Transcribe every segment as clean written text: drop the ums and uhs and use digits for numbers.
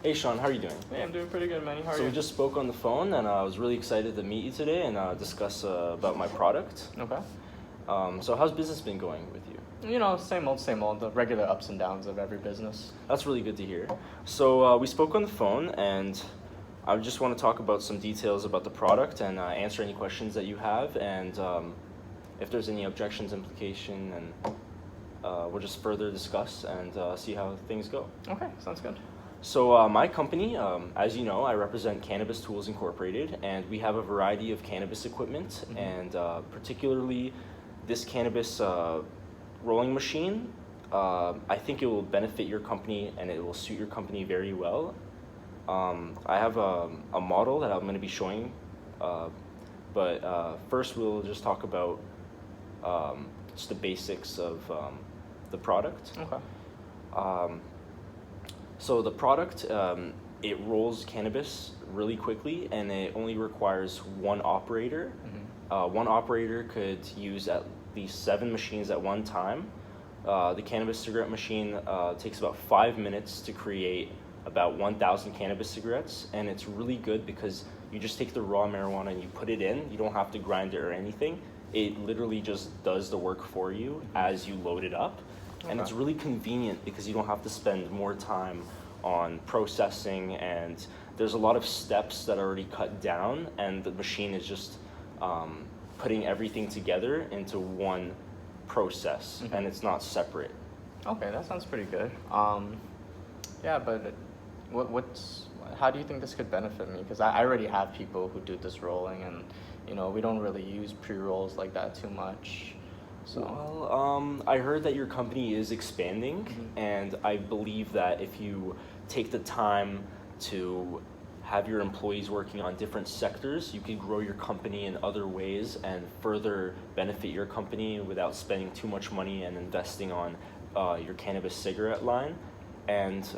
Hey Sean, how are you doing? Hey, I'm doing pretty good, Manny. How are So you? we just spoke on the phone, and I was really excited to meet you today and discuss about my product. Okay. So how's business been going with you? Same old, the regular ups and downs of every business. That's really good to hear. So we spoke on the phone, and I just want to talk about some details about the product and answer any questions that you have, and if there's any objections, implication, and we'll just further discuss and see how things go. Okay, sounds good. So my company, as you know, I represent Cannabis Tools Incorporated, and we have a variety of cannabis equipment, and particularly this cannabis rolling machine. I think it will benefit your company, and it will suit your company very well. I have a model that I'm going to be showing, but first we'll just talk about just the basics of the product. Okay. So the product, it rolls cannabis really quickly, and it only requires one operator. One operator could use at least 7 machines at one time. The cannabis cigarette machine takes about 5 minutes to create about 1,000 cannabis cigarettes, and it's really good because you just take the raw marijuana and you put it in. You don't have to grind it or anything. It literally just does the work for you as you load it up. And it's really convenient because you don't have to spend more time on processing, and there's a lot of steps that are already cut down, and the machine is just putting everything together into one process, and it's not separate. Okay, that sounds pretty good. Yeah, but how do you think this could benefit me? Because I already have people who do this rolling, and we don't really use pre-rolls like that too much. So. Well, I heard that your company is expanding, and I believe that if you take the time to have your employees working on different sectors, you can grow your company in other ways and further benefit your company without spending too much money and investing on your cannabis cigarette line. And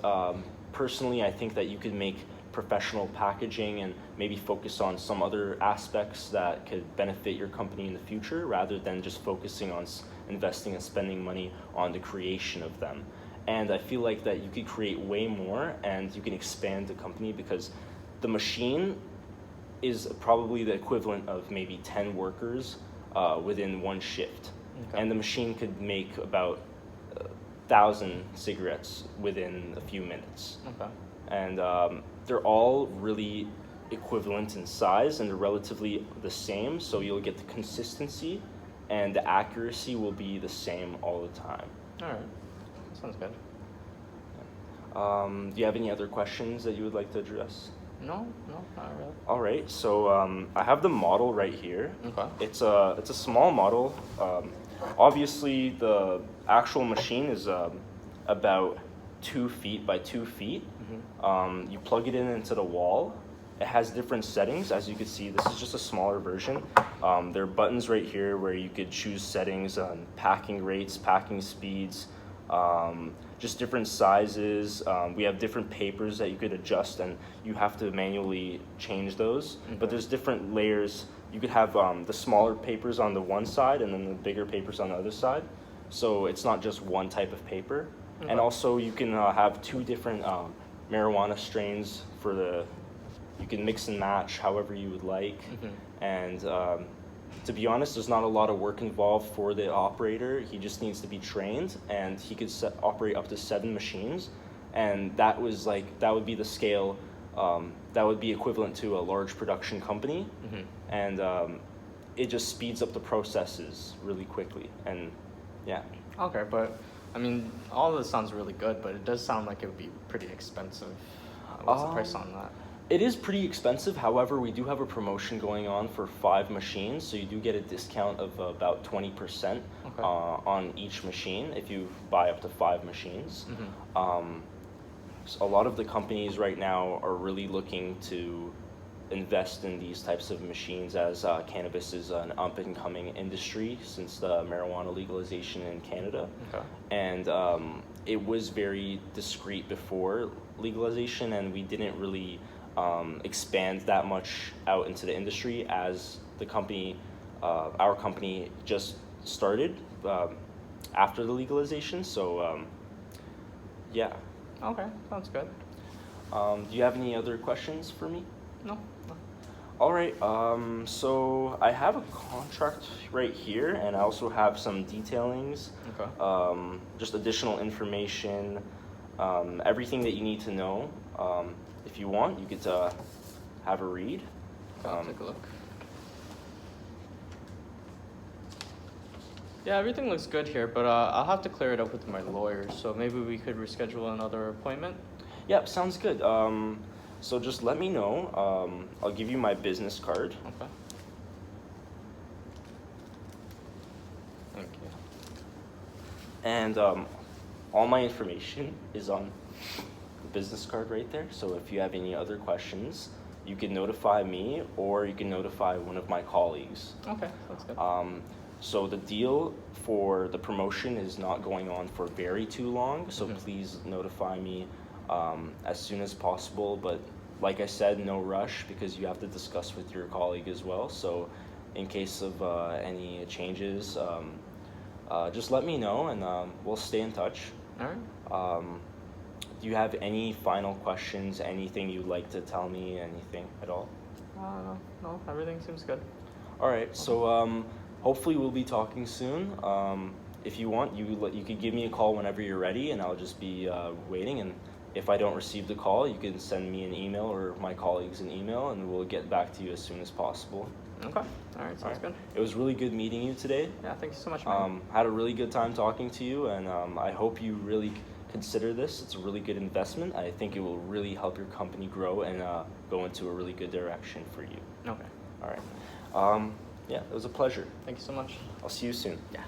personally, I think that you could make professional packaging and maybe focus on some other aspects that could benefit your company in the future rather than just focusing on investing and spending money on the creation of them. And I feel like that you could create way more, and you can expand the company because the machine is probably the equivalent of maybe 10 workers within one shift. Okay. And the machine could make about 1,000 cigarettes within a few minutes. Okay. And they're all really equivalent in size, and they're relatively the same, so you'll get the consistency and the accuracy will be the same all the time. All right, sounds good. Do you have any other questions that you would like to address? No, not really. All right, so I have the model right here. Okay. It's a small model. Obviously, the actual machine is about 2 feet by 2 feet. You plug it into the wall. It has different settings. As you can see, this is just a smaller version. There are buttons right here where you could choose settings on packing rates, packing speeds, just different sizes. We have different papers that you could adjust, and you have to manually change those. But there's different layers. You could have the smaller papers on the one side and then the bigger papers on the other side. So it's not just one type of paper. And also you can have 2 different marijuana strains you can mix and match however you would like. And to be honest, there's not a lot of work involved for the operator. He just needs to be trained, and he could operate up to 7 machines. And that would be the scale, that would be equivalent to a large production company. And it just speeds up the processes really quickly, and yeah. Okay, but I mean, all of this sounds really good, but it does sound like it would be pretty expensive. What's the price on that? It is pretty expensive. However, we do have a promotion going on for 5 machines, so you do get a discount of about 20% on each machine if you buy up to 5 machines. So a lot of the companies right now are really looking to invest in these types of machines, as cannabis is an up-and-coming industry since the marijuana legalization in Canada. And it was very discreet before legalization, and we didn't really expand that much out into the industry as our company just started after the legalization. So yeah. Okay, sounds good. Do you have any other questions for me? No. No. All right. So I have a contract right here, and I also have some detailings. Okay. Just additional information, everything that you need to know. If you want, you get to have a read. I'll take a look. Yeah, everything looks good here, but I'll have to clear it up with my lawyer, so maybe we could reschedule another appointment. Yep, sounds good. So just let me know. I'll give you my business card. Okay. Thank you. And all my information is on the business card right there. So if you have any other questions, you can notify me or you can notify one of my colleagues. Okay, that's good. So the deal for the promotion is not going on for very too long, so please notify me as soon as possible. But like I said, no rush because you have to discuss with your colleague as well. So in case of any changes, just let me know and we'll stay in touch. All right. Do you have any final questions, anything you'd like to tell me, anything at all? No, everything seems good. All right, so hopefully we'll be talking soon. If you want, you could give me a call whenever you're ready, and I'll just be waiting. And if I don't receive the call, you can send me an email or my colleagues an email, and we'll get back to you as soon as possible. Okay. All right, sounds good. It was really good meeting you today. Yeah, thank you so much, man. Had a really good time talking to you, and I hope you really consider this. It's a really good investment. I think it will really help your company grow and go into a really good direction for you. Okay. All right. Yeah, it was a pleasure. Thank you so much. I'll see you soon. Yeah.